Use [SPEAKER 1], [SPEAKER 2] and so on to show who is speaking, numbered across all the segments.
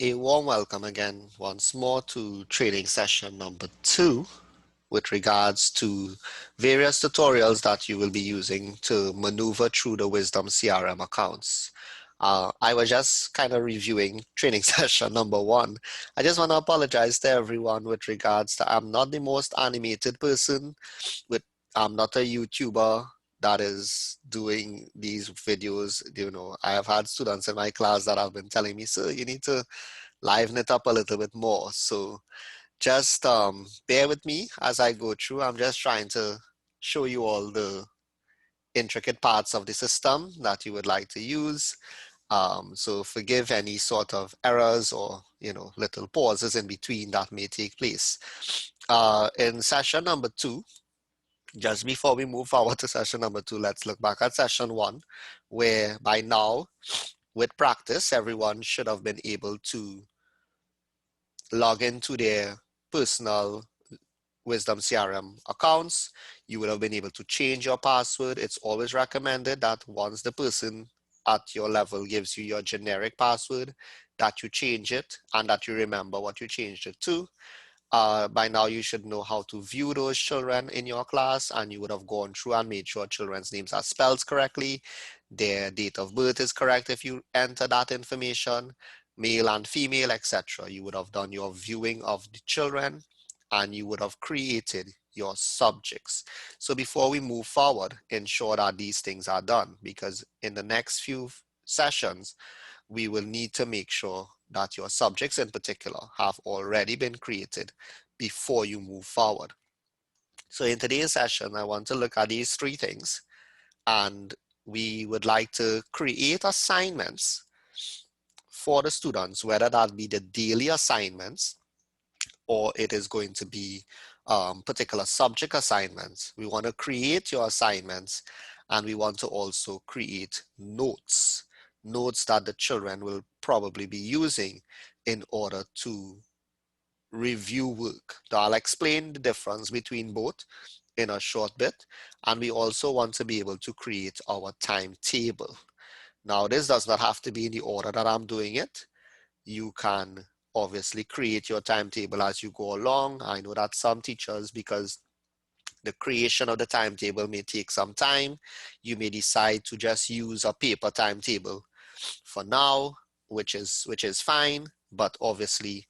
[SPEAKER 1] A warm welcome again once more to training session number 2 with regards to various tutorials that you will be using to maneuver through the Wisdom CRM accounts. I was just kind of reviewing training session number 1. I just want to apologize to everyone with regards to I'm not the most animated person. I'm not a YouTuber that is doing these videos. I have had students in my class that have been telling me, sir, you need to liven it up a little bit more. So just bear with me as I go through. I'm just trying to show you all the intricate parts of the system that you would like to use. So forgive any sort of errors or little pauses in between that may take place. In session number 2, just before we move forward to session number 2, let's look back at session 1, where by now, with practice, everyone should have been able to log into their personal Wisdom CRM accounts. You would have been able to change your password. It's always recommended that once the person at your level gives you your generic password, that you change it and that you remember what you changed it to. By now, you should know how to view those children in your class, and you would have gone through and made sure children's names are spelled correctly. Their date of birth is correct if you enter that information, male and female, etc. You would have done your viewing of the children, and you would have created your subjects. So before we move forward, ensure that these things are done, because in the next few sessions, we will need to make sure that your subjects in particular have already been created before you move forward. So in today's session, I want to look at these 3 things, and we would like to create assignments for the students, whether that be the daily assignments or it is going to be particular subject assignments. We want to create your assignments, and we want to also create notes that the children will probably be using in order to review work. Now, I'll explain the difference between both in a short bit, and we also want to be able to create our timetable. Now, this does not have to be in the order that I'm doing it. You can obviously create your timetable as you go along. I know that some teachers, because the creation of the timetable may take some time, you may decide to just use a paper timetable for now, which is fine. But obviously,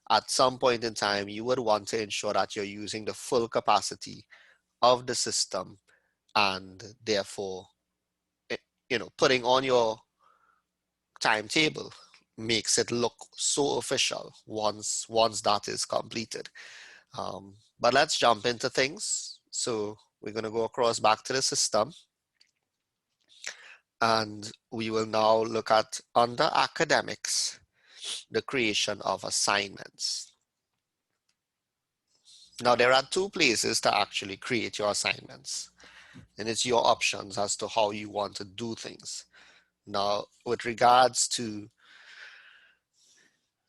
[SPEAKER 1] at some point in time, you would want to ensure that you're using the full capacity of the system, and therefore, putting on your timetable makes it look so official once that is completed. But let's jump into things. So we're going to go across back to the system, and we will now look at under academics, the creation of assignments. Now there are 2 places to actually create your assignments, and it's your options as to how you want to do things. Now, with regards to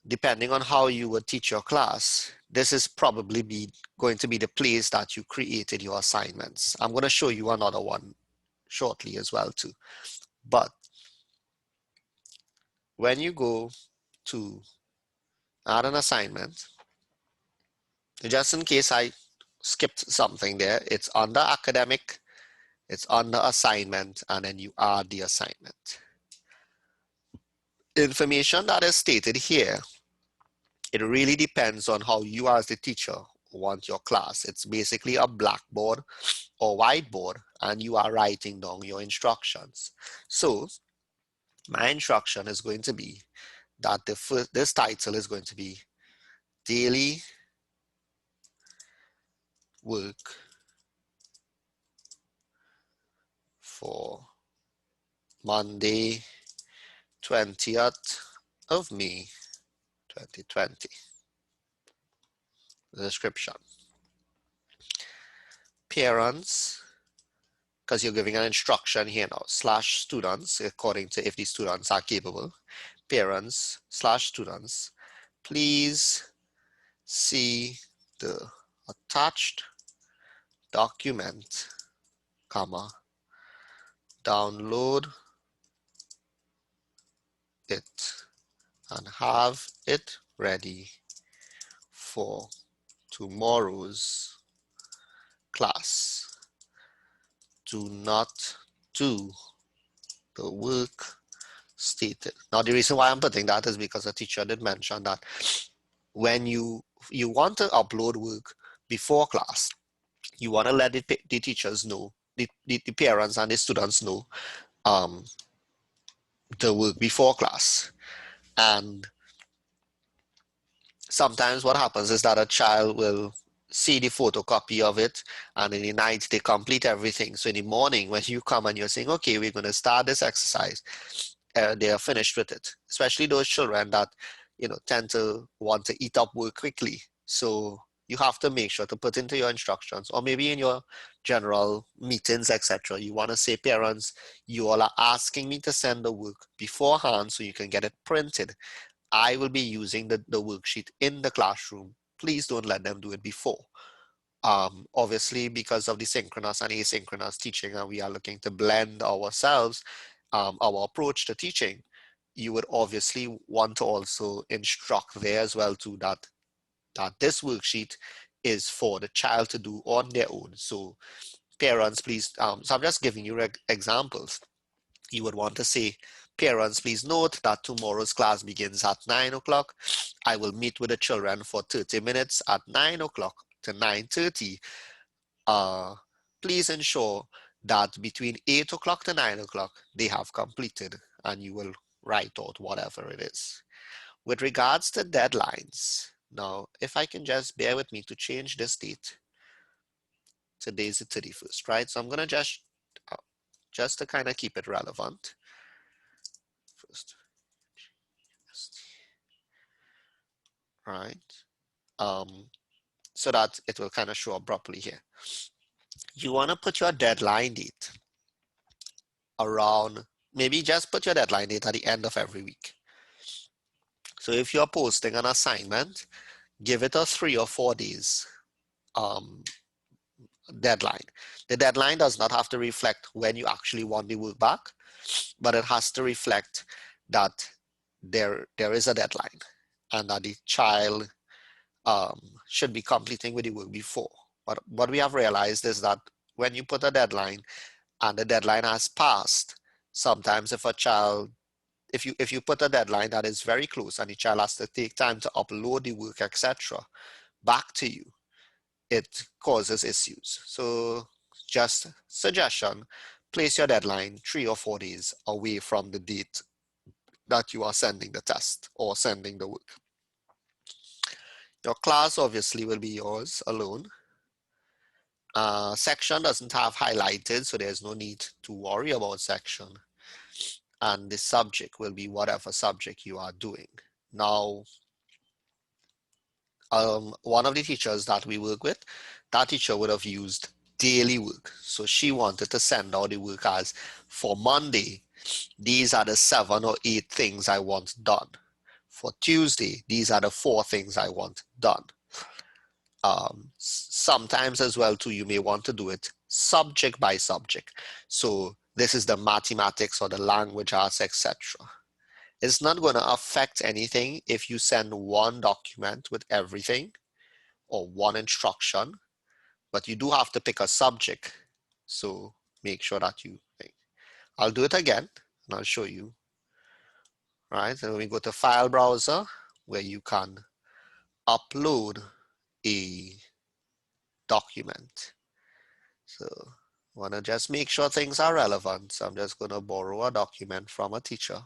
[SPEAKER 1] depending on how you would teach your class, this is probably going to be the place that you created your assignments. I'm going to show you another one shortly as well too. But when you go to add an assignment, just in case I skipped something there, it's under academic, it's under assignment, and then you add the assignment. Information that is stated here, it really depends on how you as the teacher want your class. It's basically a blackboard or whiteboard, and you are writing down your instructions. So my instruction is going to be that this title is going to be daily work for Monday, 20th of May, 2020. The description. Parents, because you're giving an instruction here now, slash students, according to if the students are capable. Parents slash students, please see the attached document, comma, download it and have it ready for tomorrow's class. Do not do the work stated. Now, the reason why I'm putting that is because the teacher did mention that when you want to upload work before class, you want to let the teachers know, the parents and the students know um, the work before class. And sometimes what happens is that a child will see the photocopy of it, and in the night they complete everything. So in the morning when you come and you're saying, okay, we're going to start this exercise, they are finished with it, especially those children that tend to want to eat up work quickly. So you have to make sure to put into your instructions, or maybe in your general meetings, etc. You want to say, parents, you all are asking me to send the work beforehand so you can get it printed. I will be using the worksheet in the classroom. Please don't let them do it before. Obviously, because of the synchronous and asynchronous teaching, and we are looking to blend ourselves, our approach to teaching, you would obviously want to also instruct there as well too, that this worksheet is for the child to do on their own. So parents, please, so I'm just giving you examples. You would want to say, parents, please note that tomorrow's class begins at 9 o'clock. I will meet with the children for 30 minutes at 9 o'clock to 9:30. Please ensure that between 8 o'clock to 9 o'clock, they have completed, and you will write out whatever it is. With regards to deadlines, now, if I can just bear with me to change this date, today's the 31st, right? So I'm gonna just to kind of keep it relevant, first, right? So that it will kind of show up properly here. You wanna put your deadline date around, maybe just put your deadline date at the end of every week. So if you're posting an assignment, give it a 3 or 4 days deadline. The deadline does not have to reflect when you actually want the work back, but it has to reflect that there is a deadline and that the child should be completing with the work before. But what we have realized is that when you put a deadline and the deadline has passed, sometimes if a child, if you put a deadline that is very close and the child has to take time to upload the work, etc., back to you, it causes issues. So just suggestion, place your deadline 3 or 4 days away from the date that you are sending the test or sending the work. Your class obviously will be yours alone. Section doesn't have highlighted, so there's no need to worry about section. And the subject will be whatever subject you are doing. Now, one of the teachers that we work with, that teacher would have used daily work. So she wanted to send out the work as, for Monday, these are the 7 or 8 things I want done. For Tuesday, these are the 4 things I want done. Sometimes as well too, you may want to do it subject by subject. So this is the mathematics or the language arts, etc. It's not going to affect anything if you send one document with everything or one instruction, but you do have to pick a subject. So make sure that you think. I'll do it again and I'll show you. Right, and when we go to file browser, where you can upload a document. So I want to just make sure things are relevant. So I'm just going to borrow a document from a teacher.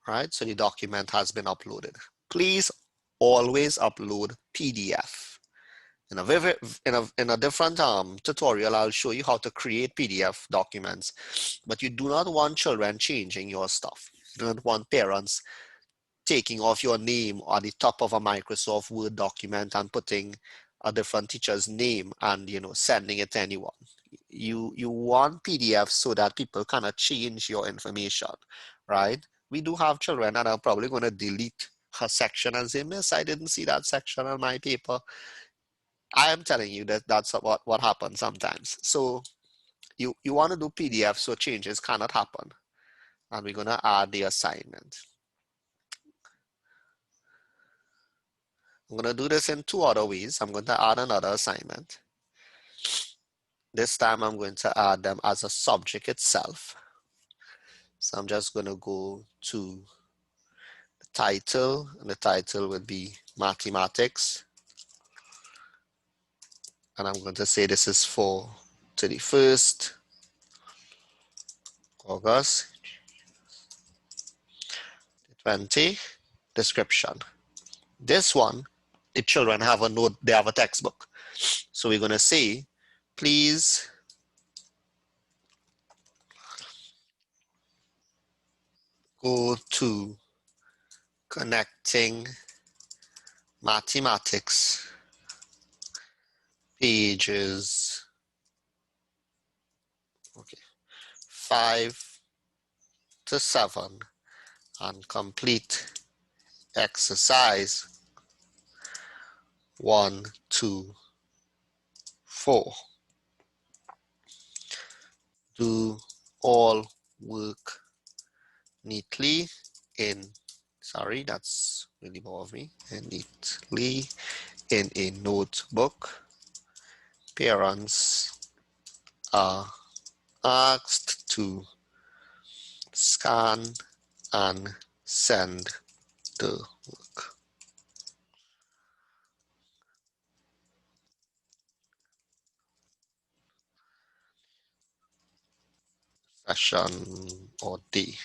[SPEAKER 1] Right, so the document has been uploaded. Please always upload PDF. In a different tutorial, I'll show you how to create PDF documents, but you do not want children changing your stuff. You don't want parents taking off your name on the top of a Microsoft Word document and putting a different teacher's name and sending it to anyone. you want PDF so that people cannot change your information, right? We do have children that are probably going to delete a section and say, Miss, I didn't see that section on my paper. I am telling you that that's what happens sometimes. So you want to do PDF so changes cannot happen. And we're going to add the assignment. I'm going to do this in two other ways. I'm going to add another assignment. This time I'm going to add them as a subject itself. So I'm just going to go to the title, and the title would be mathematics. And I'm going to say this is for 31st August 20. Description. This one, the children have a note, they have a textbook. So we're going to say, please go to connecting mathematics pages, okay, 5 to 7 and complete exercise 1, 2, 4. Do all work neatly in, sorry, that's really more of me, and neatly in a notebook. Parents are asked to scan and send the work. Session or day,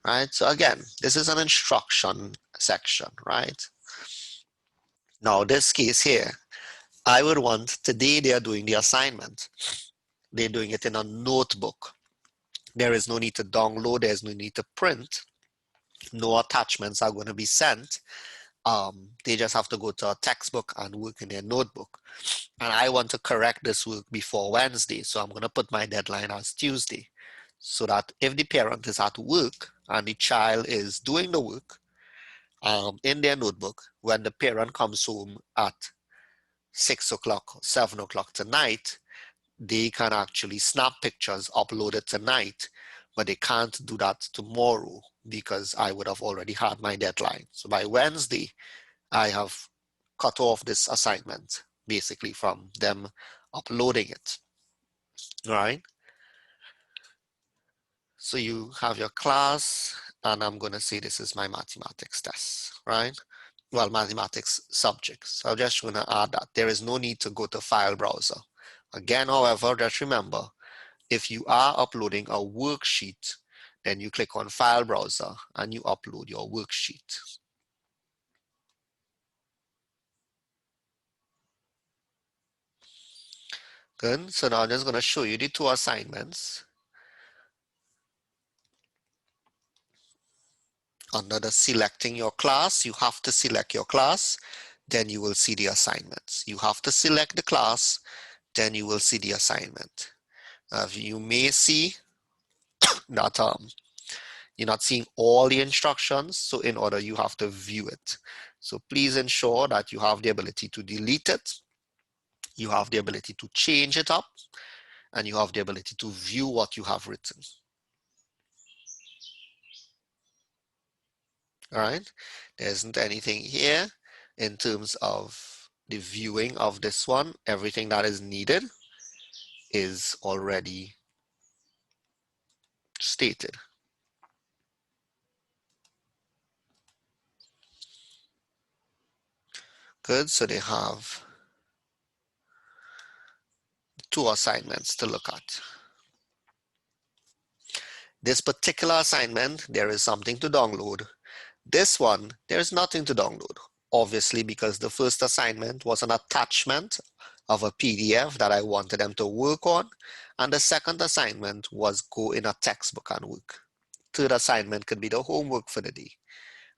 [SPEAKER 1] right? So again, this is an instruction section, right? Now this case here, I would want, today they are doing the assignment. They're doing it in a notebook. There is no need to download, there's no need to print. No attachments are going to be sent. They just have to go to a textbook and work in their notebook. And I want to correct this work before Wednesday. So I'm going to put my deadline as Tuesday. So that if the parent is at work and the child is doing the work in their notebook, when the parent comes home at 6 o'clock, 7 o'clock tonight, they can actually snap pictures, upload it tonight, but they can't do that tomorrow because I would have already had my deadline. So by Wednesday, I have cut off this assignment basically from them uploading it, all right? So you have your class, and I'm going to say this is my mathematics test, right? Well, mathematics subject. So I'm just going to add that. There is no need to go to file browser. Again, however, just remember, if you are uploading a worksheet, then you click on file browser and you upload your worksheet. Good. So now I'm just going to show you the two assignments. Under the selecting your class, you have to select your class, then you will see the assignments. You have to select the class, then you will see the assignment. You may see that you're not seeing all the instructions, so in order you have to view it. So please ensure that you have the ability to delete it, you have the ability to change it up, and you have the ability to view what you have written. All right, there isn't anything here in terms of the viewing of this one. Everything that is needed is already stated. Good, so they have two assignments to look at. This particular assignment, there is something to download. This one, there is nothing to download. Obviously, because the first assignment was an attachment of a PDF that I wanted them to work on. And the second assignment was go in a textbook and work. Third assignment could be the homework for the day.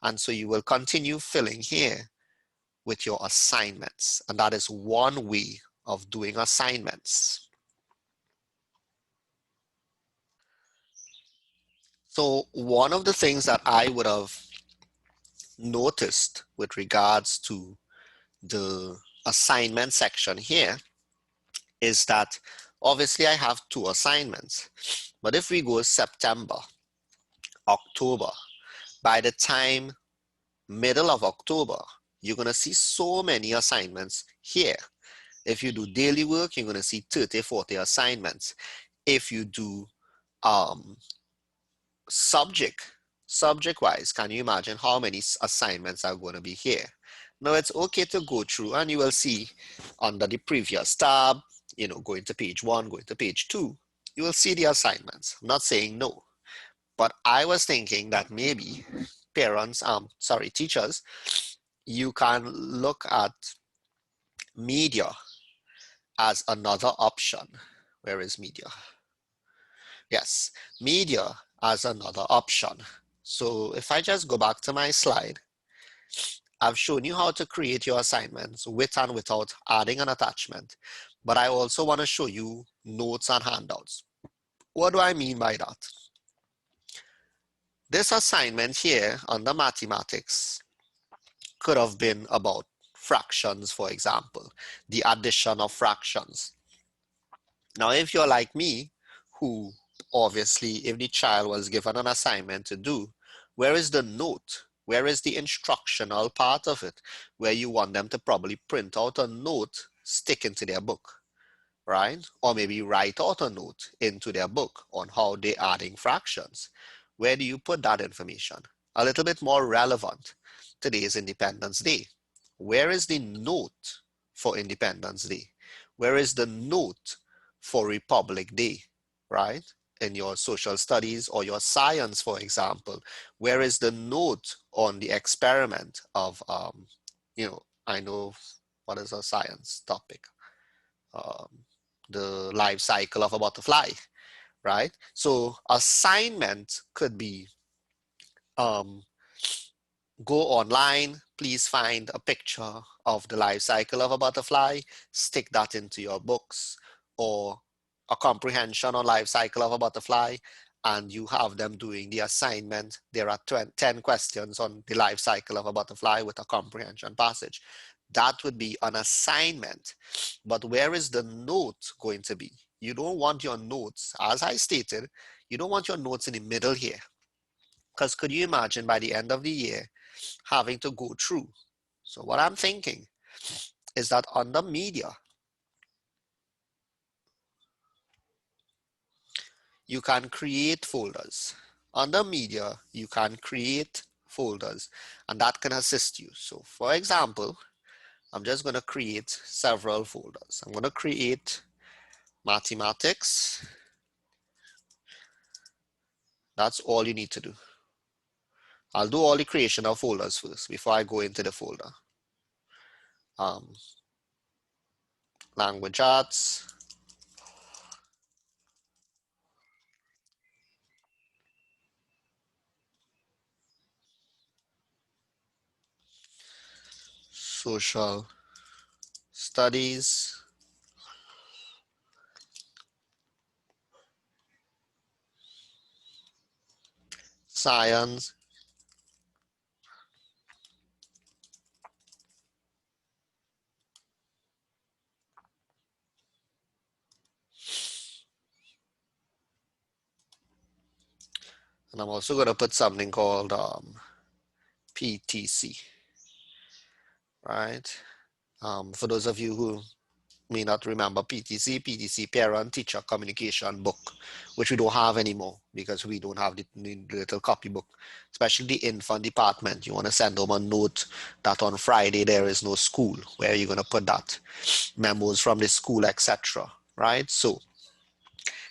[SPEAKER 1] And so you will continue filling here with your assignments. And that is one way of doing assignments. So one of the things that I would have noticed with regards to the assignment section here is that obviously I have 2 assignments, but if we go September, October, by the time middle of October, you're going to see so many assignments here. If you do daily work, you're going to see 30, 40 assignments. If you do um, subject wise, can you imagine how many assignments are going to be here? Now it's okay to go through and you will see under the previous tab, going to page 1, going to page 2, you will see the assignments. I'm not saying no, but I was thinking that maybe teachers, you can look at media as another option. Where is media? Yes, media as another option. So if I just go back to my slide, I've shown you how to create your assignments with and without adding an attachment, but I also want to show you notes and handouts. What do I mean by that? This assignment here under mathematics could have been about fractions, for example, the addition of fractions. Now, if you're like me, who obviously, if the child was given an assignment to do, where is the note? Where is the instructional part of it? Where you want them to probably print out a note, stick into their book, right? Or maybe write out a note into their book on how they're adding fractions. Where do you put that information? A little bit more relevant. Today is Independence Day. Where is the note for Independence Day? Where is the note for Republic Day, right? In your social studies or your science, for example, where is the note on the experiment of, I know what is a science topic, um, the life cycle of a butterfly, right? So assignment could be um, go online, please find a picture of the life cycle of a butterfly, stick that into your books, or a comprehension on life cycle of a butterfly, and you have them doing the assignment. There are 10 questions on the life cycle of a butterfly with a comprehension passage. That would be an assignment. But where is the note going to be? You don't want your notes, as I stated, you don't want your notes in the middle here. Because could you imagine by the end of the year, having to go through? So what I'm thinking is that under media, you can create folders. Under media, you can create folders and that can assist you. So for example, I'm just going to create several folders. I'm going to create mathematics. That's all you need to do. I'll do all the creation of folders first before I go into the folder. Language arts, social studies, science, and I'm also going to put something called PTC, right? For those of you who may not remember PTC, Parent Teacher Communication Book, which we don't have anymore because we don't have the little copybook, especially the infant department. You want to send them a note that on Friday there is no school. Where are you going to put that? Memos from the school, etc. Right? So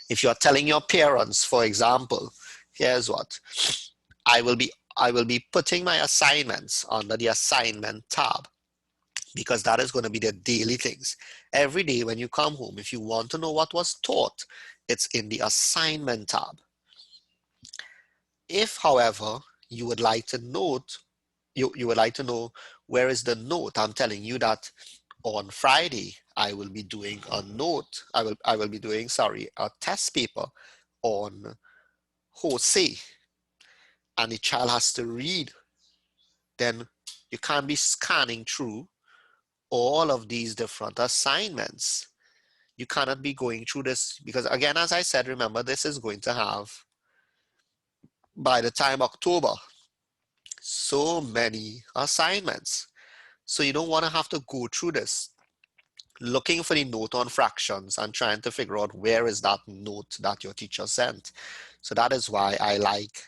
[SPEAKER 1] if you're telling your parents, for example, here's what I will be putting my assignments under the assignment tab because that is going to be the daily things. Every day when you come home, if you want to know what was taught, it's in the assignment tab. If, however, you would like to note, you would like to know where is the note, I'm telling you that on Friday, I will be doing a note, I will be doing, sorry, a test paper on Jose. and the child has to read, then you can't be scanning through all of these different assignments. You cannot be going through this because, again, as I said, remember, this is going to have, by the time October, so many assignments. So you don't want to have to go through this looking for the note on fractions and trying to figure out where is that note that your teacher sent. So that is why I like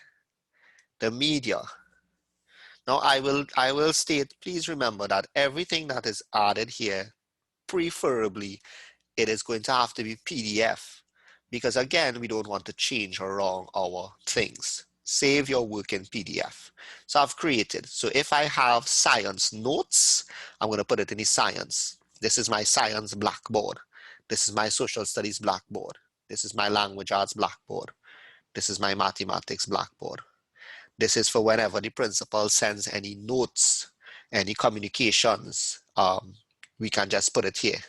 [SPEAKER 1] the media. Now I will state, please remember that everything that is added here, preferably it is going to have to be PDF, because again, we don't want to change around our things. Save your work in PDF. So I've created, so if I have science notes, I'm going to put it in the science. This is my science Blackboard. This is my social studies Blackboard. This is my language arts Blackboard. This is my mathematics Blackboard. This is for whenever the principal sends any notes, any communications, we can just put it here.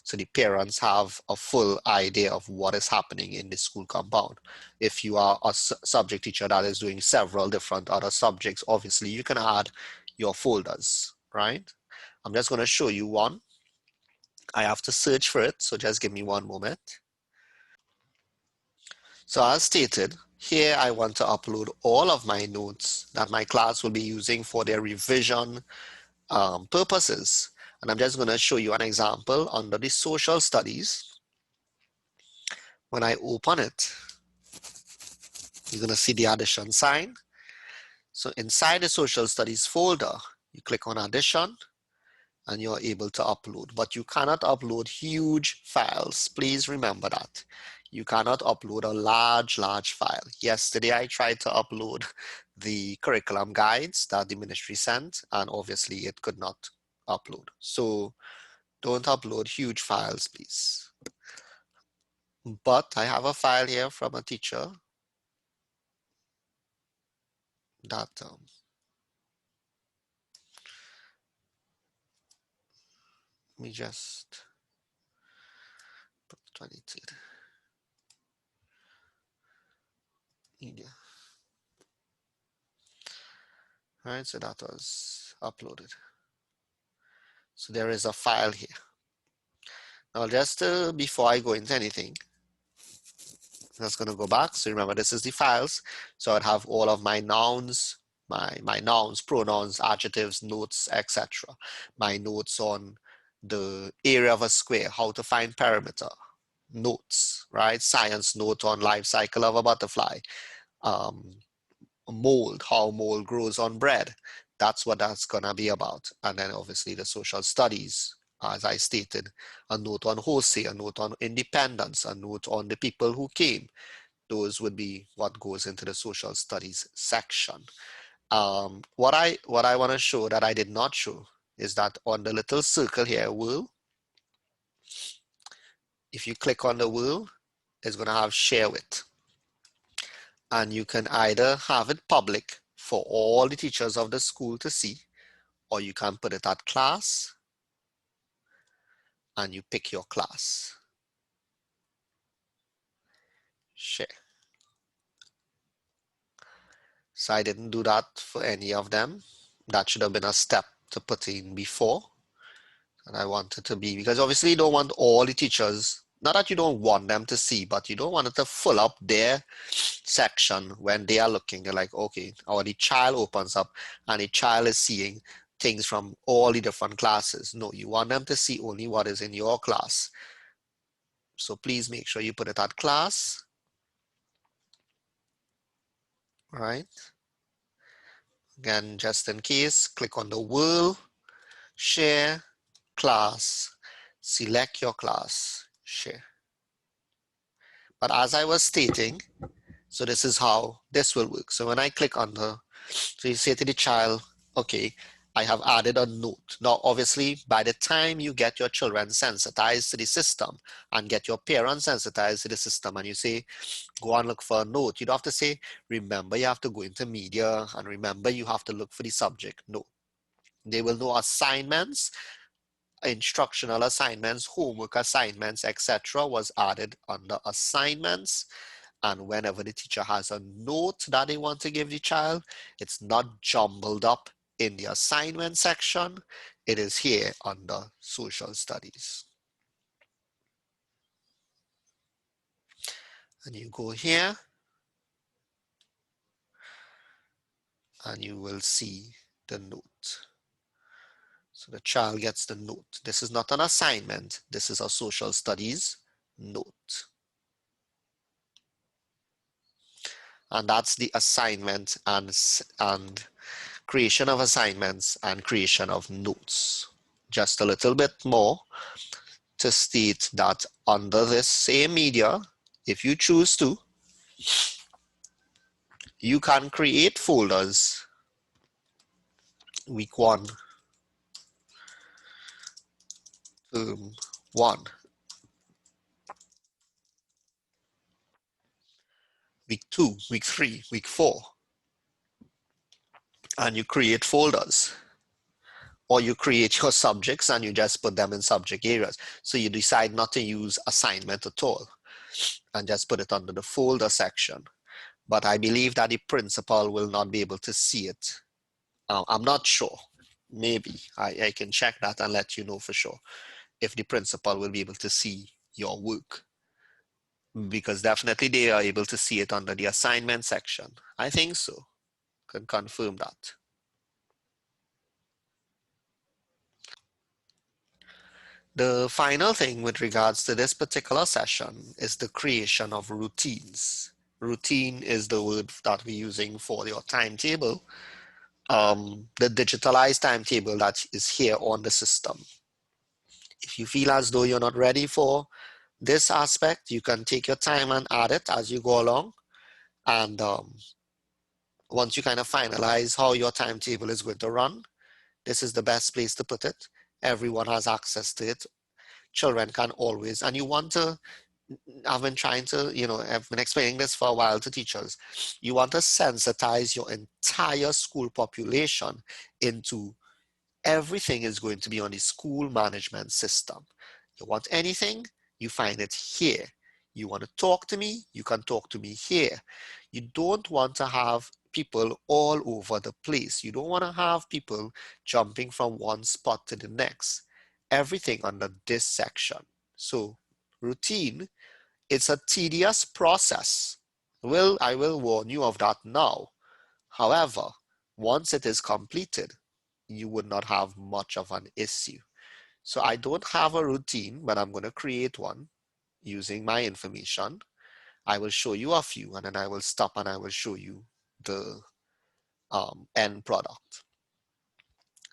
[SPEAKER 1] So the parents have a full idea of what is happening in the school compound. If you are a subject teacher that is doing several different other subjects, obviously you can add your folders, right? I'm just going to show you one. I have to search for it, so just give me one moment. So as stated, here I want to upload all of my notes that my class will be using for their revision purposes. And I'm just going to show you an example under the social studies. When I open it, you're going to see the addition sign. So inside the social studies folder, you click on addition and you're able to upload, but you cannot upload huge files. Please remember that. You cannot upload a large file. Yesterday, I tried to upload the curriculum guides that the ministry sent, and obviously it could not upload. So don't upload huge files, please. But I have a file here from a teacher that let me just put 22 media. All right, so that was uploaded. So there is a file here. Now just before I go into anything, I'm just going to go back. So remember, this is the files. So I'd have all of my nouns, my nouns, pronouns, adjectives, notes, etc. My notes on the area of a square, how to find perimeter, notes, right? Science note on life cycle of a butterfly. Mold, how mold grows on bread. That's what that's gonna be about. And then obviously the social studies, as I stated, a note on Jose, a note on independence, a note on the people who came. Those would be what goes into the social studies section. What I want to show that I did not show is that on the little circle here, will, if you click on the will, it's gonna have share with. And you can either have it public for all the teachers of the school to see, or you can put it at class and you pick your class. Share. So I didn't do that for any of them. That should have been a step to put in before. And I wanted to be, because obviously you don't want all the teachers, not that you don't want them to see, but you don't want it to fill up their section when they are looking. They're like, okay, or the child opens up and the child is seeing things from all the different classes. No, you want them to see only what is in your class. So please make sure you put it at class, right? Again, just in case, click on the world, share, class, select your class, share. But as I was stating, so this is how this will work. So when I click on the, so you say to the child, okay, I have added a note. Now, obviously, by the time you get your children sensitized to the system and get your parents sensitized to the system and you say, go and look for a note, you don't have to say, remember you have to go into media and remember you have to look for the subject. No, they will know assignments, instructional assignments, homework assignments, etc. was added under assignments. And whenever the teacher has a note that they want to give the child, it's not jumbled up in the assignment section. It is here under social studies. And you go here and you will see the note. So the child gets the note. This is not an assignment. This is a social studies note. And that's the assignment and creation of assignments and creation of notes. Just a little bit more to state that under this same media, if you choose to, you can create folders. Week 1, term 1, week 2, week 3, week 4, and you create folders. Or you create your subjects and you just put them in subject areas. So you decide not to use assignment at all and just put it under the folder section. But I believe that the principal will not be able to see it. I'm not sure. Maybe I can check that and let you know for sure if the principal will be able to see your work. Because definitely they are able to see it under the assignment section. I think so. Can confirm that. The final thing with regards to this particular session is the creation of routines. Routine is the word that we're using for your timetable, the digitalized timetable that is here on the system. If you feel as though you're not ready for this aspect, you can take your time and add it as you go along. And once you kind of finalize how your timetable is going to run, this is the best place to put it. Everyone has access to it. Children can always, and you want to, I've been trying to, I've been explaining this for a while to teachers. You want to sensitize your entire school population into everything is going to be on the school management system. You want anything, you find it here. You want to talk to me, you can talk to me here. You don't want to have people all over the place. You don't want to have people jumping from one spot to the next. Everything under this section. So routine, it's a tedious process. I will warn you of that now. However, once it is completed, you would not have much of an issue. So I don't have a routine, but I'm going to create one using my information. I will show you a few and then I will stop and I will show you the end product.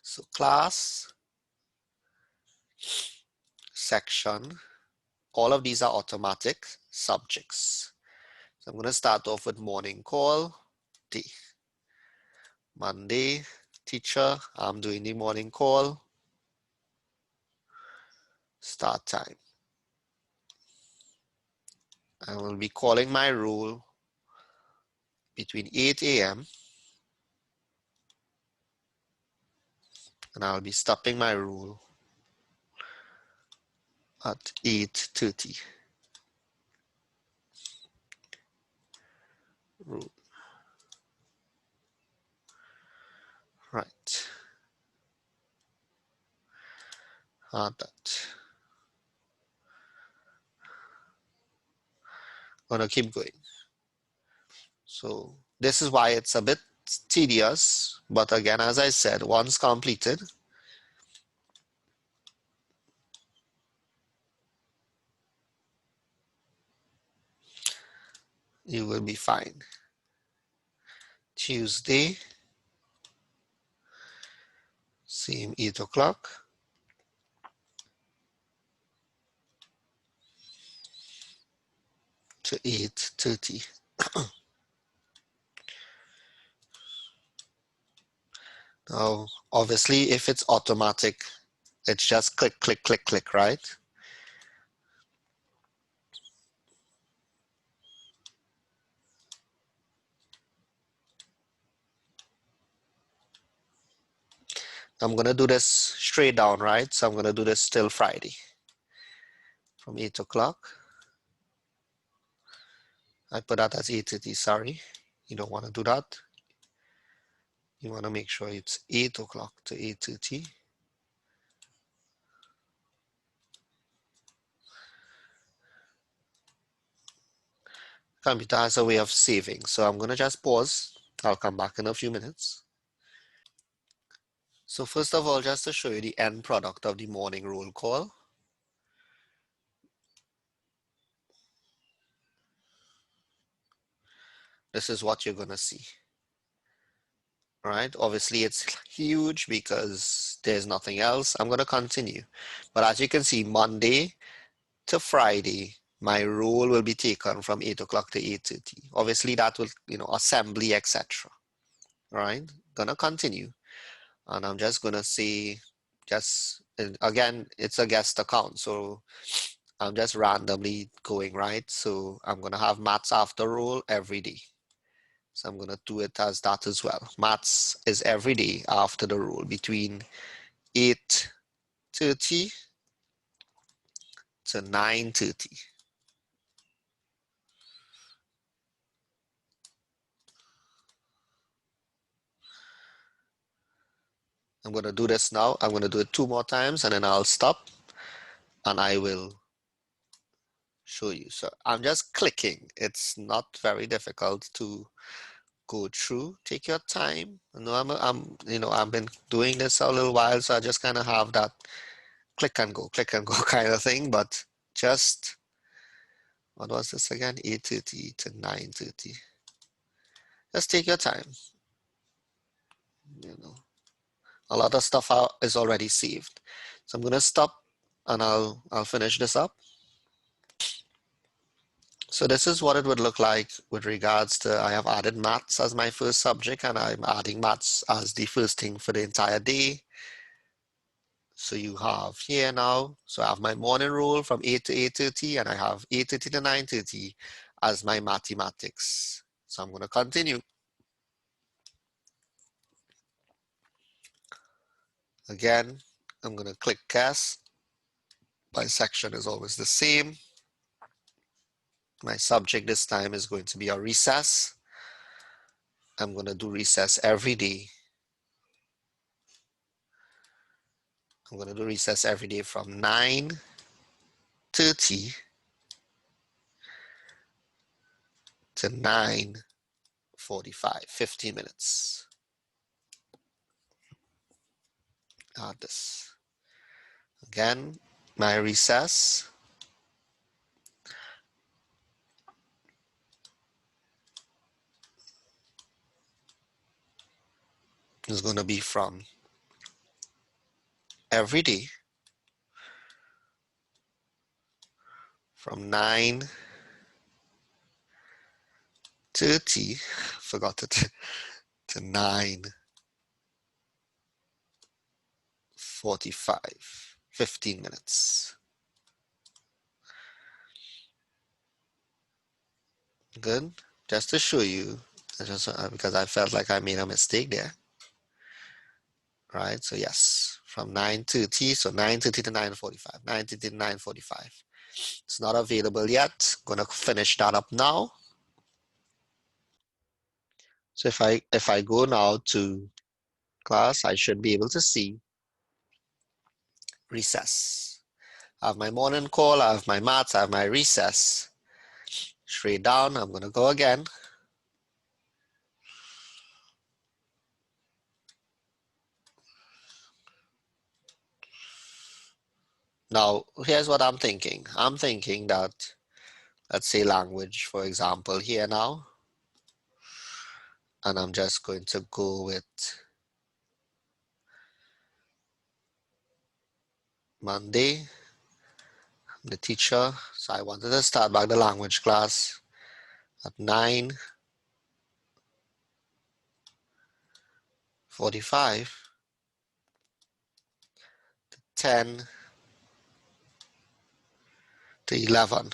[SPEAKER 1] So class, section, all of these are automatic subjects. So I'm going to start off with morning call, day. Monday, teacher, I'm doing the morning call. Start time. I will be calling my roll between 8 a.m. and I'll be stopping my roll at 8:30. Roll. Right. Add that. Gonna keep going. So this is why it's a bit tedious, but again, as I said, once completed, you will be fine. Tuesday, same 8 o'clock. To 8:30. Now, obviously, if it's automatic, it's just click, click, click, click, right? I'm gonna do this straight down, right? So I'm gonna do this till Friday from 8 o'clock I put that as 8:30, sorry. You don't want to do that. You want to make sure it's 8 o'clock to 8:30. Computer has a way of saving, so I'm going to just pause. I'll come back in a few minutes. So first of all, just to show you the end product of the morning roll call. This is what you're going to see. Right? Obviously, it's huge because there's nothing else. I'm going to continue. But as you can see, Monday to Friday, my role will be taken from 8 o'clock to 8:30. Obviously, that will, assembly, etc. Right? Gonna continue. And I'm just gonna say, again, it's a guest account. So I'm just randomly going, right? So I'm gonna have maths after roll every day. So I'm going to do it as that as well. Maths is every day after the rule between 8:30 to 9:30. I'm going to do this now. I'm going to do it 2 more times and then I'll stop and I will show you. So I'm just clicking. It's not very difficult to go through. Take your time. I know I've been doing this a little while, so I just kind of have that click and go kind of thing, but just what was this again? 8:30 to 9:30. Just take your time. You know, a lot of stuff is already saved. So I'm gonna stop and I'll finish this up. So this is what it would look like with regards to, I have added maths as my first subject and I'm adding maths as the first thing for the entire day. So you have here now, so I have my morning roll from 8 to 8:30 and I have 8:30 to 9:30 as my mathematics. So I'm gonna continue. Again, I'm gonna click guess. My section is always the same. My subject this time is going to be a recess. I'm going to do recess every day. I'm going to do recess every day from 9:30 to 9:45, 15 minutes. Add this. Again, my recess is going to be from every day from 9:30, forgot it, to 9:45, 15 minutes. Good. Just to show you, because I felt like I made a mistake there. Right, so yes, from 9:30, so 9:30 to 9:45, 9:30 to 9:45. It's not available yet. Gonna finish that up now. So if I go now to class, I should be able to see recess. I have my morning call, I have my maths, I have my recess. Straight down, I'm gonna go again. Now, here's what I'm thinking. I'm thinking that, let's say language, for example, here now. And I'm just going to go with Monday, the teacher. So I wanted to start back the language class at 9:45 to 10 to 11.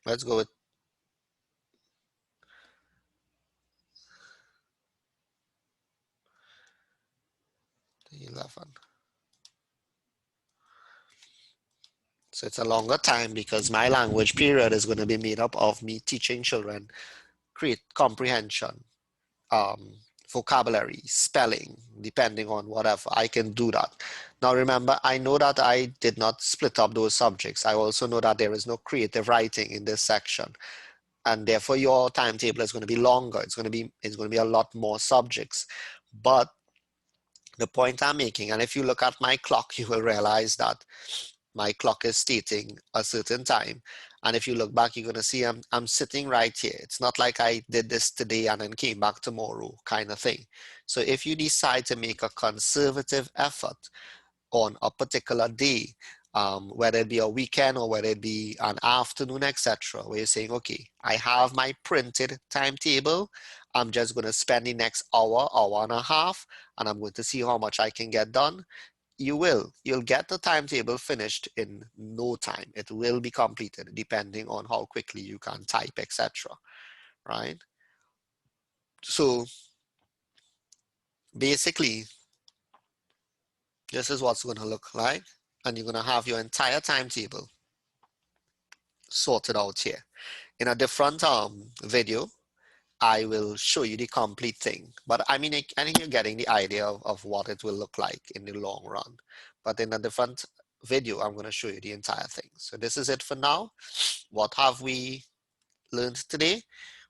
[SPEAKER 1] Let's go with 11. So it's a longer time because my language period is going to be made up of me teaching children create comprehension, vocabulary, spelling, depending on whatever. I can do that. Now remember, I know that I did not split up those subjects. I also know that there is no creative writing in this section. And therefore your timetable is going to be longer. It's going to be a lot more subjects. But the point I'm making, and if you look at my clock, you will realize that my clock is stating a certain time. And if you look back, you're going to see I'm sitting right here. It's not like I did this today and then came back tomorrow kind of thing. So if you decide to make a conservative effort on a particular day, whether it be a weekend or whether it be an afternoon, etc., where you're saying, okay, I have my printed timetable. I'm just going to spend the next hour, hour and a half, and I'm going to see how much I can get done. You'll get the timetable finished in no time. It will be completed depending on how quickly you can type, etc. Right? So basically, this is what's going to look like, and you're going to have your entire timetable sorted out here. In a different video, I will show you the complete thing. But I mean, I think you're getting the idea of what it will look like in the long run. But in a different video, I'm going to show you the entire thing. So this is it for now. What have we learned today?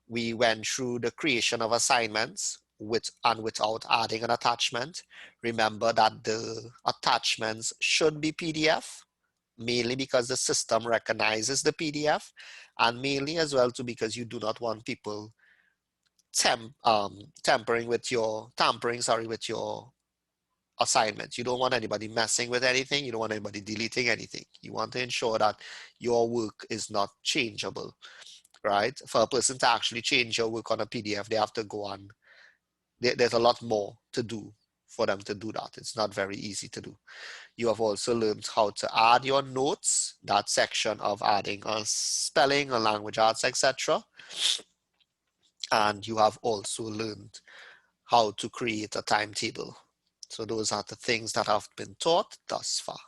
[SPEAKER 1] We went through the creation of assignments with and without adding an attachment. Remember that the attachments should be PDF, mainly because the system recognizes the PDF, and mainly as well too because you do not want people tampering with your assignments. You don't want anybody messing with anything. You don't want anybody deleting anything. You want to ensure that your work is not changeable, right? For a person to actually change your work on a PDF, they have to go on. There's a lot more to do for them to do that. It's not very easy to do. You have also learned how to add your notes, that section of adding a spelling, a language arts, etc. And you have also learned how to create a timetable. So those are the things that have been taught thus far.